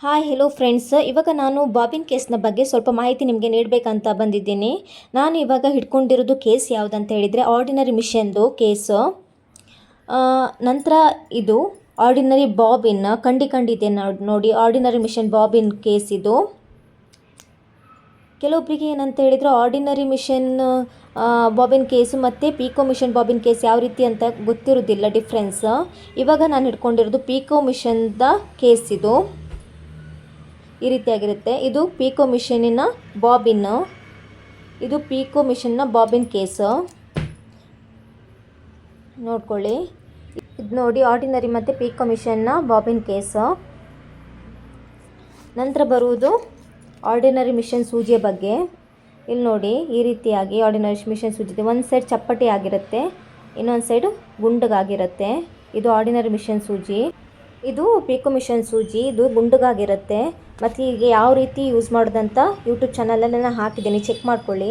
Hi hello friends, ಇವಾಗ ನಾನು bobbin ಕೇಸ್ನ ಬಗ್ಗೆ ಸ್ವಲ್ಪ ಮಾಹಿತಿ ನಿಮಗೆ ನೀಡಬೇಕಂತ ಬಂದಿದ್ದೀನಿ. ನಾನು ಇವಾಗ ಹಿಡ್ಕೊಂಡಿರೋದು ಕೇಸ್ ಯಾವುದಂತ ಹೇಳಿದರೆ ಆರ್ಡಿನರಿ ಮಿಷನ್ದು ಕೇಸು. ನಂತರ ಇದು ಆರ್ಡಿನರಿ ಬಾಬಿನ್ ಕಂಡಿದೆ ನೋಡಿ, ಆರ್ಡಿನರಿ ಮಿಷನ್ ಬಾಬಿನ್ ಕೇಸ್ ಇದು. ಕೆಲವೊಬ್ಬರಿಗೆ ಏನಂತ ಹೇಳಿದರೆ ಆರ್ಡಿನರಿ ಮಿಷನ್ ಬಾಬಿನ್ ಕೇಸು ಮತ್ತು ಪೀಕೋ ಮಿಷನ್ ಬಾಬಿನ್ ಕೇಸ್ ಯಾವ ರೀತಿ ಅಂತ ಗೊತ್ತಿರೋದಿಲ್ಲ ಡಿಫ್ರೆನ್ಸ್. ಇವಾಗ ನಾನು ಹಿಡ್ಕೊಂಡಿರೋದು ಪೀಕೋ ಮಿಷನ್ದ ಕೇಸ್ ಇದು. ಈ ರೀತಿಯಾಗಿರುತ್ತೆ. ಇದು ಪೀಕೋ ಮಿಷನ್ನಿನ ಬಾಬಿನ್, ಇದು ಪೀಕೋ ಮಿಷನ್ನ ಬಾಬಿನ್ ಕೇಸು ನೋಡ್ಕೊಳ್ಳಿ. ಇದು ನೋಡಿ ಆರ್ಡಿನರಿ ಮತ್ತು ಪೀಕೋ ಮಿಷನ್ನ ಬಾಬಿನ್ ಕೇಸು. ನಂತರ ಬರುವುದು ಆರ್ಡಿನರಿ ಮಿಷನ್ ಸೂಜಿಯ ಬಗ್ಗೆ. ಇಲ್ಲಿ ನೋಡಿ, ಈ ರೀತಿಯಾಗಿ ಆರ್ಡಿನರಿ ಮಿಷನ್ ಸೂಜಿ ಒಂದು ಸೈಡ್ ಚಪ್ಪಟೆ ಆಗಿರುತ್ತೆ, ಇನ್ನೊಂದು ಸೈಡು ಗುಂಡಗಾಗಿರುತ್ತೆ. ಇದು ಆರ್ಡಿನರಿ ಮಿಷನ್ ಸೂಜಿ. ಇದು ಪೀಕೋ ಮಿಷನ್ ಸೂಜಿ, ಇದು ಗುಂಡಗಾಗಿರುತ್ತೆ. ಮತ್ತು ಈಗ ಯಾವ ರೀತಿ ಯೂಸ್ ಮಾಡೋದಂತ ಯೂಟ್ಯೂಬ್ ಚಾನಲಲ್ಲಿ ನಾನು ಹಾಕಿದ್ದೀನಿ, ಚೆಕ್ ಮಾಡ್ಕೊಳ್ಳಿ.